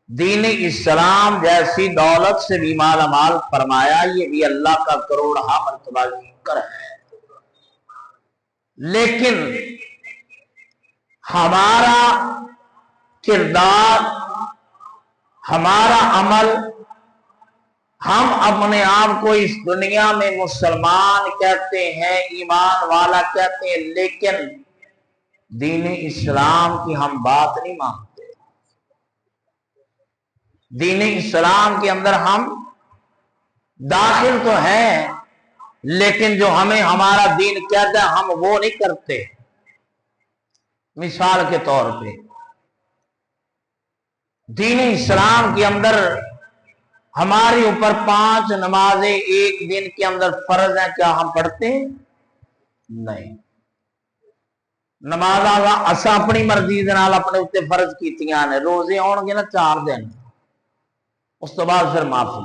دین اسلام جیسی دولت سے بھی مالا مال فرمایا، یہ بھی اللہ کا کروڑہا مرتبہ ذکر ہے، لیکن ہمارا کردار، ہمارا عمل، ہم اپنے آپ کو اس دنیا میں مسلمان کہتے ہیں، ایمان والا کہتے ہیں، لیکن دین اسلام کی ہم بات نہیں مانتے۔ دین اسلام کے اندر ہم داخل تو ہیں، لیکن جو ہمیں ہمارا دین کہتا ہے ہم وہ نہیں کرتے۔ مثال کے طور پہ دین اسلام کے اندر ہمارے اوپر 5 نمازیں ایک دن کے اندر فرض ہیں، کیا ہم پڑھتے ہیں؟ نہیں۔ نماز اسا اپنی مرضی دے نال اپنے اوپر فرض کیتیاں نے، روزے آن گے نا 4 دن، اس تو بعد پھر معافی۔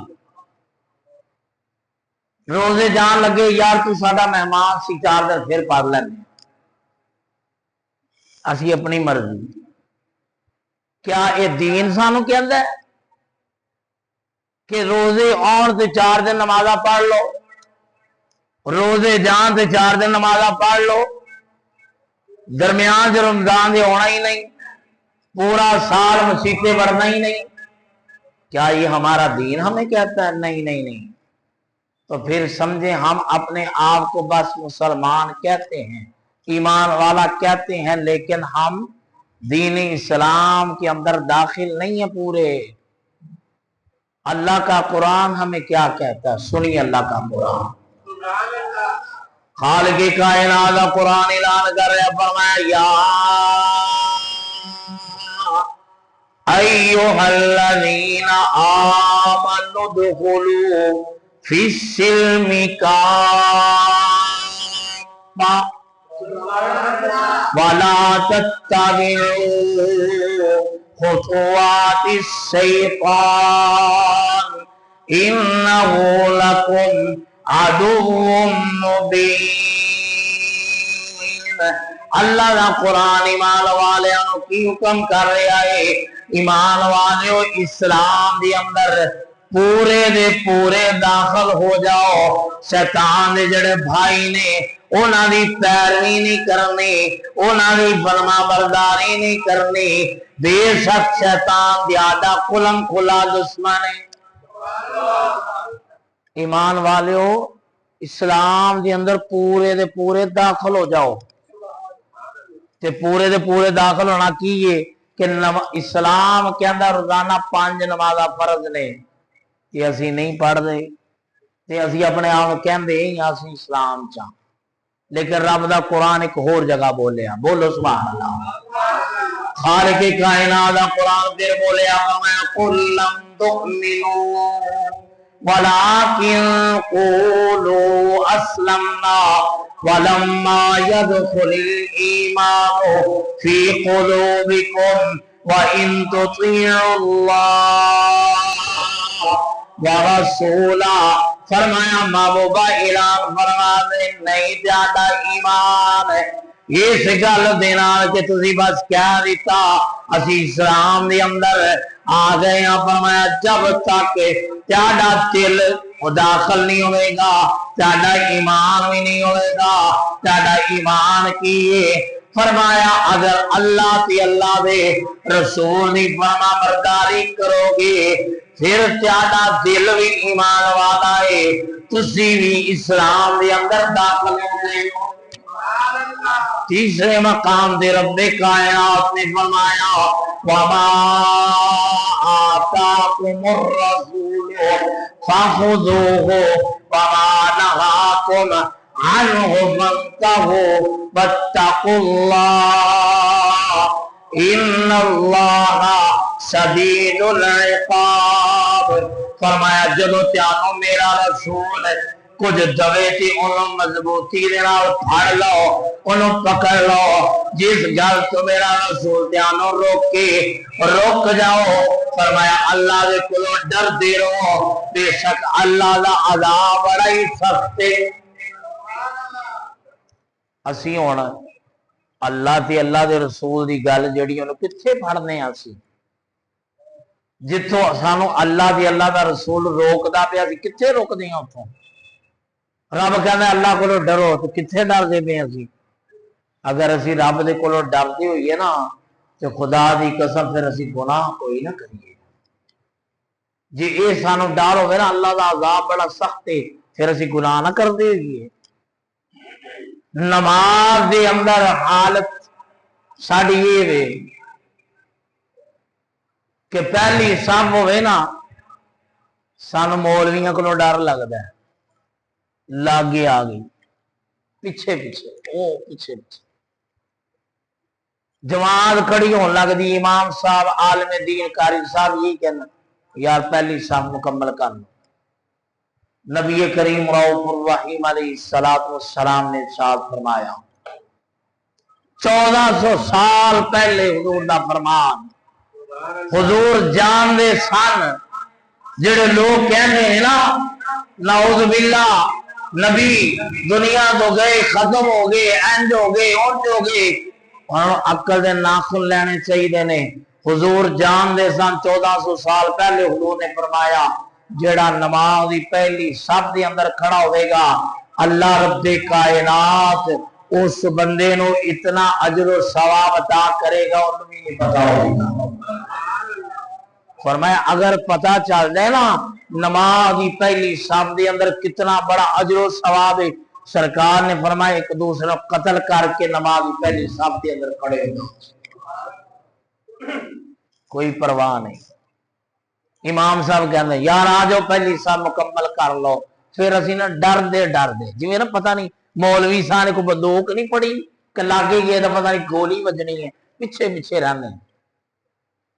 روزے جان لگے یار تو ساڈا مہمان سی، 4 دن پھر پڑھ لینے، اسی اپنی مرضی۔ کیا یہ دین سانو کہندا ہے کہ روزے آن تے 4 دن نمازاں پڑھ لو، روزے جان تے 4 دن نمازاں پڑھ لو، درمیان جو رمضان دے ہونا ہی نہیں، پورا سال مسیتے بڑھنا ہی نہیں؟ کیا یہ ہمارا دین ہمیں کہتا ہے؟ نہیں نہیں نہیں۔ تو پھر سمجھیں ہم اپنے آپ کو بس مسلمان کہتے ہیں، ایمان والا کہتے ہیں، لیکن ہم دین اسلام کے اندر داخل نہیں ہیں پورے۔ اللہ کا قرآن ہمیں کیا کہتا ہے؟ سنیے اللہ کا قرآن۔ خالق کائنات کا قرآن اعلان کر رہا ہے، فرمایا یا ایھا الذین آمنوا ادخلوا فی السلم کافۃ ولا تتبعوا خطوات الشیطان انہ لکم عدو مبین۔ اللہ کا قرآن ایمان والیاں کی حکم کر رہا ہے، ایمان والیو اسلام دی اندر پورے دے پورے داخل ہو جاؤ۔ شیطان دے جڑے بھائی نے انہاں دی پیروی نہیں کرنی، انہاں دی فرما برداری نہیں کرنی، بے شک شیطان دیادہ کلم کھلا دشمن ہے۔ ایمان والیو اسلام دے اندر پورے دے پورے داخل ہو جاؤ۔ تے پورے دے پورے داخل ہونا کیے کہ اسلام کے اندر روزانہ 5 نمازاں فرض نے، کہ اسی نہیں پڑھ دے تے اسی اپنے آپ کہندے یا اسی اسلام چاں، لیکن رب دا قرآن ایک اور جگہ بولیا، بولو سبحان اللہ۔ خالق کائنات دا قرآن پھر بولیا، قل لم تؤمنوا ولكن قولوا اسلمنا ولما يدخل الايمان في قلوبكم وان تطيعوا الله ورسولا۔ فرمایا محبوبہ اعلان فرما دے نہیں جاتا ایمان اس گل دے نال کہ تسی بس کہہ دیتا اسی اسلام دے اندر آ گئے ہیں۔ فرمایا جب تک تہاڈا دل داخل نہیں ہوئے گا، تہاڈا ایمان بھی نہیں ہوئے گا۔ تہاڈا ایمان کیے؟ فرمایا اگر اللہ تے اللہ دے رسول دی فرما برداری کرو گے پھر تہاڈا دل بھی ایمان والا ہے، تسی بھی اسلام دے اندر داخل ہو گئے ہو۔ تیسرے مقام دے رب کائنات نے فرمایا وما آتاکم الرسول فخذوہ وما نہاکم عنہ فانتہوا واتقوا اللہ ان اللہ شدید العقاب۔ فرمایا جدو تیانو میرا رسول کچھ دوے تھی انہوں مضبوطی دینا پھڑ لو، انہوں پکڑ لو، جس گل تو میرا رسول تیانو روکے روک جاؤ۔ فرمایا اللہ دے کلو ڈر دے رہو، بے شک اللہ دا عذاب بڑا ہی سخت ہے۔ اسی ہونا اللہ تے اللہ دے رسول دی گل جڑی انہوں کتھے پڑھنے اسی؟ جتوں سانو اللہ دا رسول روکدا پیا سی کتنے روکدے ہیں اتوں رب کہنا اللہ کو ڈرو تو کتنے ڈرتے پے اسی اگر اسی رب دے کولو ڈرتے ہوئیے نا تو خدا دی قسم پھر اسی گناہ کوئی نہ کریے جی اے سانو ڈر ہوئے نا اللہ دا عذاب بڑا سخت ہے پھر اسی گناہ نہ کر دے گی نماز دے اندر حالت ساڑی یہ وے کہ پہلی سب ہوئے نا سانو مولویاں کو ڈر لگتا ہے لاگے آ گئی پیچھے پیچھے پیچھے جماعت کھڑی ہون لگ دی امام صاحب عالم دین قاری صاحب یہی کہنا یار پہلی صاحب مکمل کر لو نبی کریم رؤوف الرحیم علیہ السلام نے ارشاد فرمایا 1400 سال پہلے حضور دا فرمان حضور جان دے سن جڑے لوگ کہنے ہیں نا نعوذ باللہ نبی دنیا تو گئے ختم ہو گئے انج ہو گئے اونج ہو گئے اور عقل دے ناخن لینے چاہیے نے حضور جان دے سن 1400 سال پہلے حضور نے فرمایا جڑا نماز دی پہلی صف دے اندر کھڑا ہوئے گا اللہ رب کائنات اس بندے نو اتنا اجر و ثواب عطا کرے گا انہوں بھی نہیں پتا ہوگا فرمایا اگر پتا چل جائے نا نماز دی پہلی صف دے اندر کتنا بڑا اجر و ثواب ہے سرکار نے فرمایا ایک دوسرے قتل کر کے نماز دی پہلی صف دے اندر کھڑے ہو کوئی پرواہ نہیں امام صاحب کہتے ہیں یار آ جاؤ پہلی صف مکمل کر لو پھر اسی نا ڈر دے جی نا پتہ نہیں مولوی صاحب نے کوئی بندوق نہیں پڑی کہ لاگے گئے تو پتہ نہیں گولی بجنی ہے پیچھے پیچھے رہنے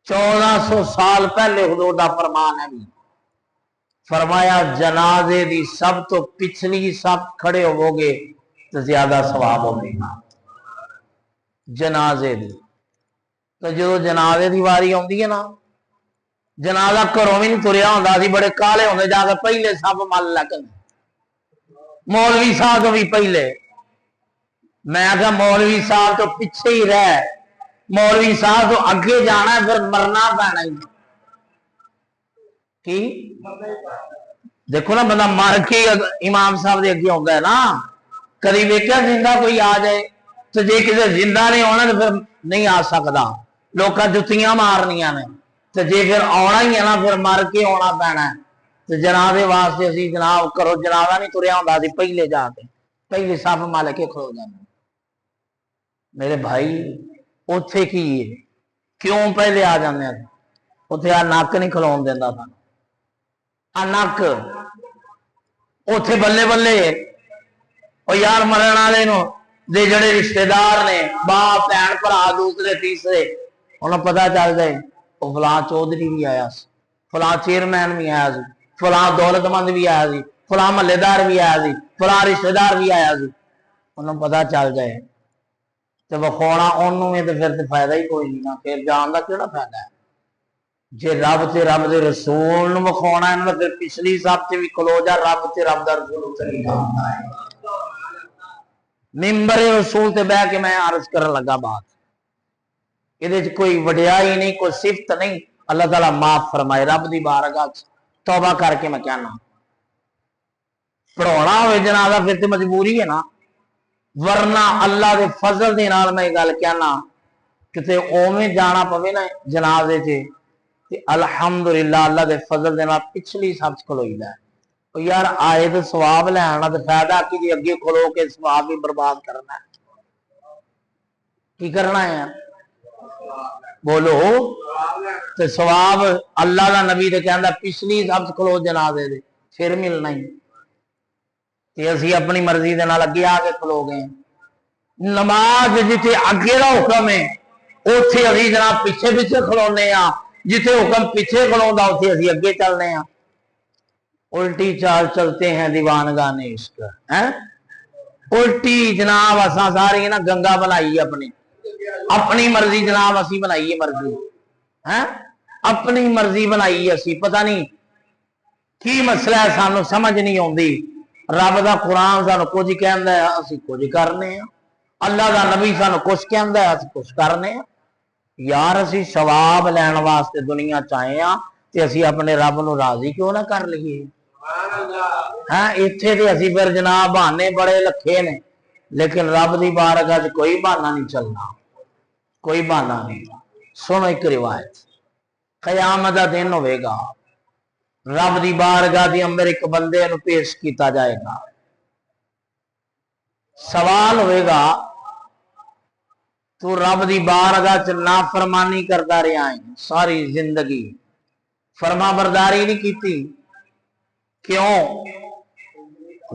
1400 سال پہلے حضور دا فرمان ہے بھی فرمایا جنازے دی سب تو پچھلی سب کھڑے ہو گے تو زیادہ ثواب ہوگے جنازے دی تو جو جنازے دی واری ہوندی ہے نا جنازہ گھروں بھی نہیں تریا ہوندا سی بڑے کالے ہوندے جا کے پہلے سب مل لگن مولوی صاحب تو بھی پہلے میں کہا مولوی صاحب تو پیچھے ہی رہ مولوی صاحب تو اگے جانا ہے پھر مرنا پینا ہی کی دیکھو نا بندہ مر کے امام صاحب دے اگے ہوتا ہے نا کدی ویکھیا زندہ کوئی آ جائے تو جے کسی زندہ نہیں آنا تو پھر نہیں آ سکتا لوگ جتیاں مارنیاں نے تو جے پھر آنا ہی ہے نا پھر مر کے آنا پینا ہے تو جنازے واسطے اسی جناب کرو جنازہ نہیں تریا ہوندا سی پہلے جا کے پہلے صف مل کے کھلو جانا میرے بھائی اوتھے کی ہے کیوں پہلے آ جانے اوتھے آ نک نہیں کھلون دیندا تھا آ نک اوتھے بلے بلے او یار مرن والے نو دے جڑے رشتہ دار نے باپ بہن بھرا دوسرے تیسرے انہوں پتہ چل جائے وہ فلاں چودھری بھی آیا سی فلاں چیئرمین بھی آیا سی فلاں دولت مند بھی آیا سی فلاں محلے دار بھی آیا سی فلاں رشتہ دار بھی آیا سی انہوں پتہ چل جائے تو وکھاؤنا انہوں میں تو پھر تو فائدہ ہی کوئی نہیں پھر جان کا کیڑا فائدہ ہے جے رب تے رب دے رسول نو وکھاؤنا ہے پھر پچھلی صف تے بھی کھلو جا رب تے رب دا رسول چلی جاتا ہے ممبر رسول تے بہ کے میں عرض کرن لگا بات یہ کوئی وڈیائی نہیں کوئی صفت نہیں اللہ تعالیٰ معاف فرمائے رب دی بارگاہ توبہ کر کے میں کہنا پڑھونا ہوئے جنازہ پھر تے مجبوری ہے نا ورنہ اللہ دے فضل دے نال میں گل کہنا کتے اوویں جانا پوے نا جنازے تے الحمدللہ اللہ دے فضل دے نال پچھلی صف کھلوئی دا ہے یار آئے تو ثواب لے آنا تو فائدہ کی جی اگے کھلو کے ثواب بھی برباد کرنا ہے کی کرنا ہے بولو تو ثواب اللہ دا نبی تے کہندا پچھلی صف کھلو جنازے دے پھر ملنا ہی تے اسی اپنی مرضی دے نال اگے آ کے کھلو گئے نماز جتھے اگے دا حکم ہے اوتھے اسی جناب پیچھے پیچھے کھلونے ہاں جتھے حکم پیچھے کھلوندا اوتھے اسی اگے چلنے ہاں الٹی چال چلتے ہیں دیوانگان عشق الٹی جناب اساں ساری نا گنگا بنائی اپنی مرضی جناب اسی بنائیے مرضی اپنی مرضی بنائی اسی پتہ نہیں کی مسئلہ ہے سانو سمجھ نہیں آتی رب دا قرآن سانو کچھ کہندا ہے اسی کچھ کرنے ہیں اللہ دا نبی سانو کچھ کہندا ہے اسی کچھ کرنے ہیں یار اسی ثواب لین واسطے دنیا چاہے ہاں تے اسی اپنے رب نو راضی کیوں نہ کر لئیے؟ ہاں اتھے تے اسی پھر جناب بہانے بڑے لکھے نے، لیکن رب دی بارگاہ وچ کوئی بہانہ نہیں چلنا، کوئی بہانہ نہیں۔ سنو ایک روایت، قیامت دا دن ہوئے گا، رب دی بارگاہ دی اندر ایک بندے نو پیش کیتا جائے گا، سوال ہوئے گا تو رب دی بارگاہ چ نافرمانی کرتا رہا ہے ساری زندگی، فرما برداری نہیں کیتی، کیوں؟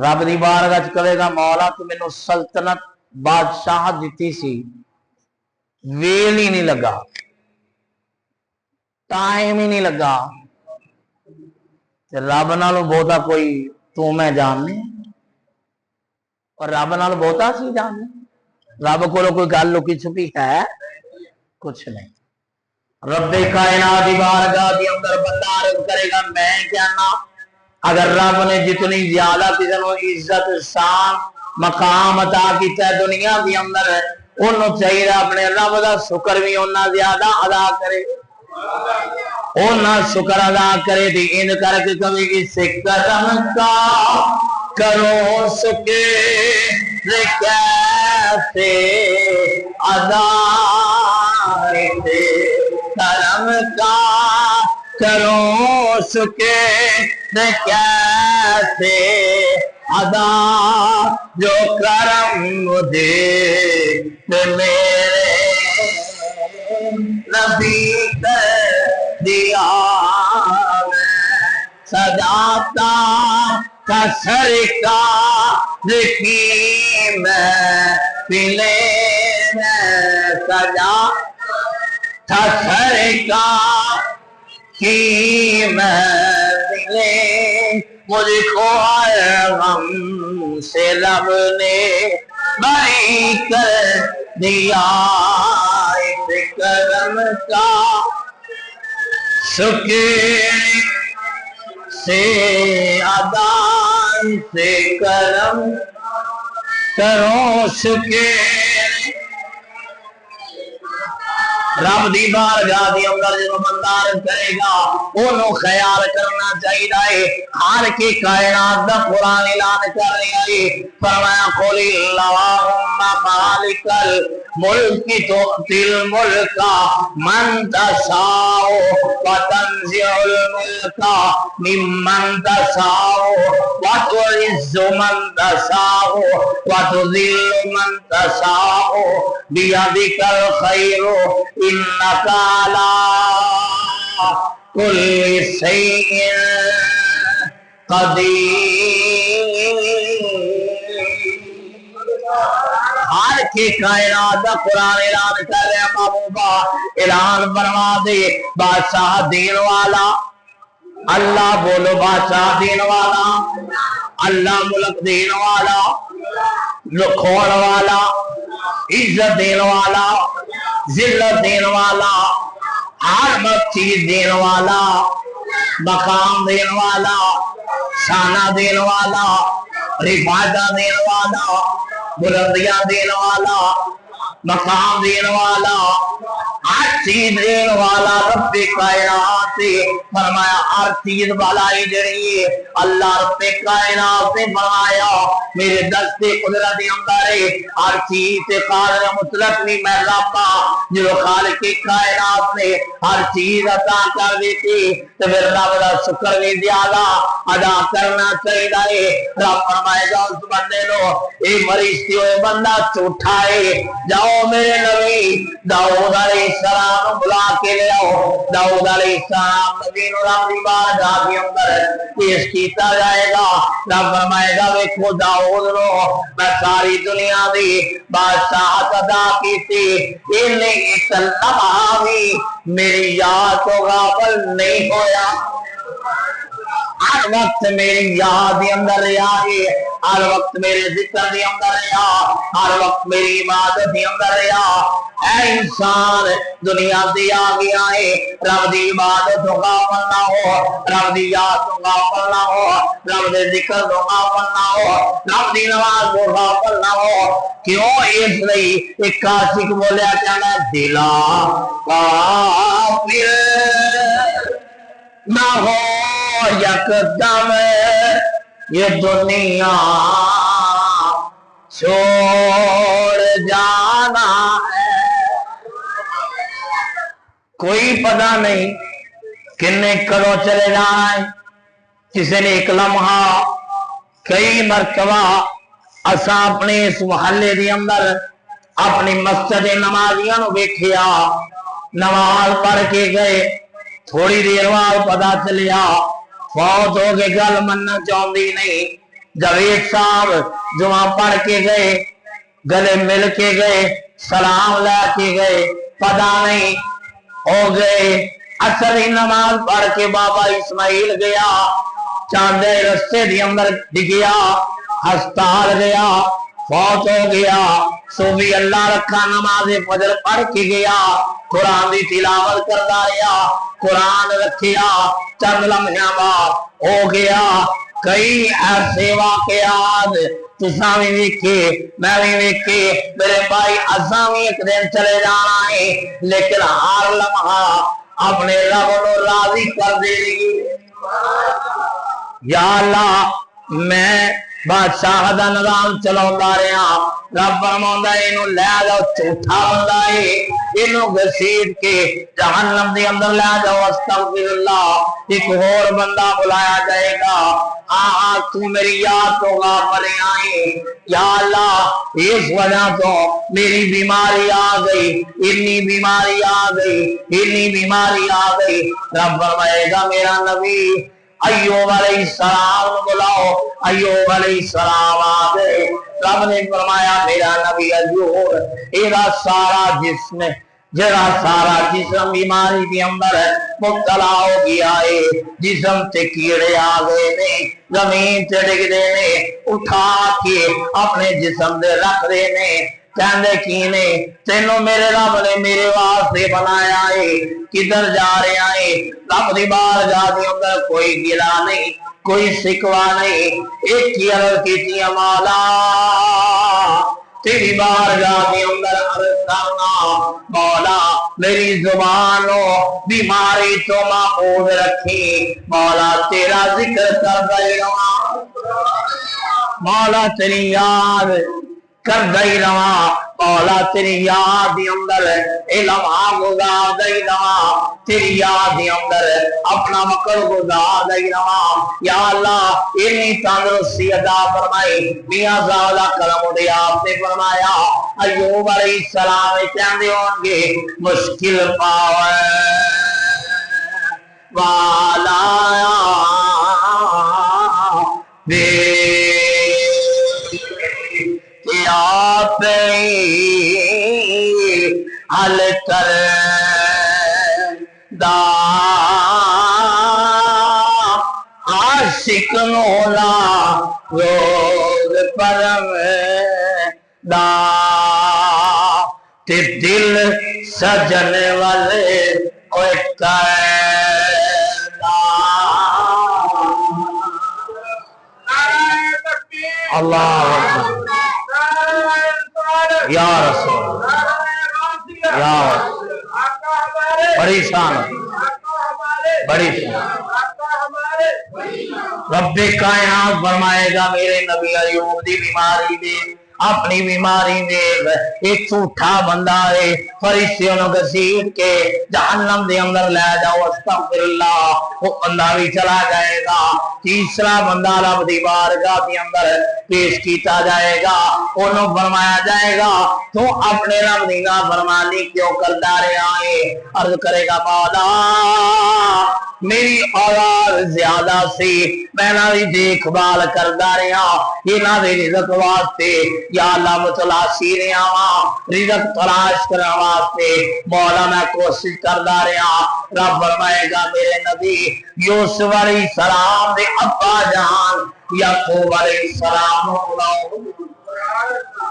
رب دی بارگاہ چ کہے گا مولا تو مینوں سلطنت بادشاہ دیتی سی، ویل ہی نہیں لگا، ٹائم ہی نہیں لگا، رب نالوں بہتا کوئی تو میں جاننے، اور رب نال بہتا سی جاننے، رب کو کوئی گل لکی چھپی ہے کچھ نہیں۔ رب کائنات دی بارگاہ دی اندر بندہ عرض کرے گا میں کہنا اگر رب نے جتنی زیادہ کسی نو عزت شان مقام عطا کیتا ہے دنیا دی اندر، انہوں چاہیے اپنے رب دا شکر بھی انہاں زیادہ ادا کرے، انہاں شکر ادا کرے دی ان کر کے کبھی اس کرم کا کرو سکے کیسے ادا کرم کا کرو سکے کیسے ادا جو کرم مجھے میرے نبی کر دیا سجاتا کا سرکار کی میں پلے میں سجا تھا سرکار کی میں پلے مجھ کو غم سے رب نے بری کر دیا اس کرم کا شکر سے ادا سے کرم کرو شکر۔ رب دی بارگاہ دی اندر جو بندہ کرے گا انہوں خیال کرنا چاہیے ہر کی کائنات دا قرآن اعلان کر رہا ہے، فرمایا قل اللہم مالک الملک تؤتی الملک من تشاء وتنزع الملک ممن تشاء وتعز من تشاء وتذل من تشاء بیدک الخیر انک علی کل شیء قدیر۔ ہر کی کائنات دا قرآن اعلان کر رہے ہیں محبوبہ، اعلان فرما دے بادشاہ دین والا اللہ، بولو بادشاہ دین والا اللہ، ملک دین والا، لکھوڑ والا، عزت دین والا، ذلت دین والا، ہر چیز دین والا، مقام دین والا، شانہ دین والا، رفاعتہ دین والا، بلندیاں دین والا، مقام دین والا، ہر چیز دین والا رب کائنات سے فرمایا ہر چیز والا ہی جڑی اللہ رب کائنات سے فرمایا میرے دست قدرت اندر ہر چیز سے قادر مطلق بھی میں رب جو خالق کائنات نے ہر چیز عطا کر دیتی تو پھر رب کا شکر بھی زیادہ ادا کرنا چاہیے۔ رب فرمائے گا اس بندے نو اے فرشتے ہوئے بندہ جھوٹا ہے، جاؤ میرے نبی داؤد علیہ السلام بلا کے لے آؤ۔ داؤد علیہ السلام نبی نو رب دی بارگاہ کے اندر پیش کیتا جائے گا۔ رب فرمائے گا ویکھو داؤد نو میں ساری دنیا دی بادشاہت ادا کیتی، انہیں اس لمحہ بھی میری یاد تو غافل نہیں ہویا، ہر وقت میری یاد دی اندر رہا ہے، ہر وقت میرے ذکر دی اندر رہا، ہر وقت میری عبادت دی اندر رہا۔ اے انسان دنیا دی آ گیا ہے، رب دی عبادت تو غافل نہ ہو، رب دی یاد تو غافل نہ ہو، رب دے ذکر تو غافل نہ ہو، رب دی نماز تو غافل نہ ہو۔ کیوں؟ اس لئی ایک عاشق بولیا کہنا دلا غافل نہ ہو یکدم یہ دنیا چھوڑ جانا ہے. کوئی پتہ نہیں کنے کدوں چلے جانا ہے. کسی نے ایک لمحہ کئی مرتبہ اساں اپنے اس محلے دے اندر اپنی مسجد نمازیاں نو ویکھیا نماز پڑھ کے گئے تھوڑی دیر بعد پتا چلیا فوت ہو کے گل مننا چاہتی نہیں. جاوید صاحب جمعہ پڑھ کے گئے گلے مل کے گئے سلام لے کے گئے پتا نہیں ہو گئے. اثر نماز پڑھ کے بابا اسماعیل گیا چاندے رستے دی اندر ڈگیا ہسپتال گیا فوت ہو گیا. صوفی اللہ رکھا نماز فجر پڑھ کے گیا قرآن دی تلاوت کرتا رہا قرآن رکھیا چند لمحیاں بعد ہو گیا. کئی ایسے واقعات تساں بھی ویکھے میں بھی ویکھے میرے بھائی اساں بھی ایک دن چلے جانا ہے لیکن ہر لمحہ اپنے رب نو راضی کر دے گی. یا اللہ میں بادشاہ دا نظام چلاوندا رہا رب فرماوندا ہے اینو لے جاؤ جھوٹا بندہ ہے اینو گھسیٹ کے جہنم دے اندر لے جاؤ استغفر اللہ. ایک اور بندہ بلایا جائے گا تو میری یاد تو غافل آئے یا اللہ اس وجہ تو میری بیماری آ گئی اتنی بیماری آ گئی اتنی بیماری آ گئی. رب فرمائے گا میرا نبی ایوب علیہ السلام بلاؤ. ایوب علیہ السلام آ گئے. رب نے فرمایا میرا نبی ایوب ایرا سارا جسم جڑا سارا جسم بیماری کے اندر مبتلا ہو گیا ہے جسم تے کیڑے آ گئے نے زمین تے ڈگ دے نے اٹھا کے اپنے جسم دے رکھ دے نے کہندے کی نے تینوں میرے رب نے میرے واسطے بنایا ہے کدھر جا رہا ہے. رب دی بارگاہ دے اندر کوئی گلا نہیں کوئی شکوا نہیں ایک ہی عرض کیتی مولا تیری بارگاہ دے اندر عرض کرنا مولا میری زبانوں بیماری تو محفوظ رکھی مولا تیرا ذکر کرتا ہی رہا مولا تیری یاد کرتا ہی رہا مولا تیری یاد دی اندر علم گزار دئی رہا تیری یاد دی اندر اپنا مکر گزار دئی رہا. یا اللہ اتنی تندرستی عطا فرمائی. میاں زاولا کرم دے آپ نے فرمایا ایوب علیہ السلام کہندے ہون گے مشکل پاوے والا دے آپ حل کر دا عاشق نولا روز پرم دا تے دل سجن والے اوے اللہ یا رسول یا بڑی شان بڑی شان رب کائنات فرمائے گا میرے نبی ایوب دی بیماری دے اپنی بیماری دے ایک جھوٹا بندہ ہے فرشتوں نے گھسیٹ کے جہنم دے اندر لے جاؤ استغفر اللہ وہ بندہ بھی چلا جائے گا. تیسرا بندہ رب دی بارگاہ دے اندر پیش کیتا جائے گا انہوں فرمایا جائے گا تو اپنے رب دی نافرمانی کیوں کرتا رہا ہے. عرض کرے گا مولا میری اولاد زیادہ سی میں نہ بھی دیکھ بھال کرتا رہا یہ نہ دے رزق واسطے یا اللہ متلاشی رہا وا رزق تلاش کرنے واسطے مولا میں کوشش کرتا رہا. رب فرمائے گا میرے نبی یوسف علیہ السلام دے ابا جان یعقوب علیہ السلام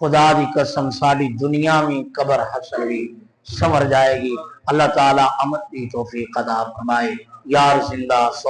خدا دی قسم ساری دنیا میں قبر حشر بھی سمر جائے گی. اللہ تعالی امن کی توفیق عطا فرمائے. یار زندہ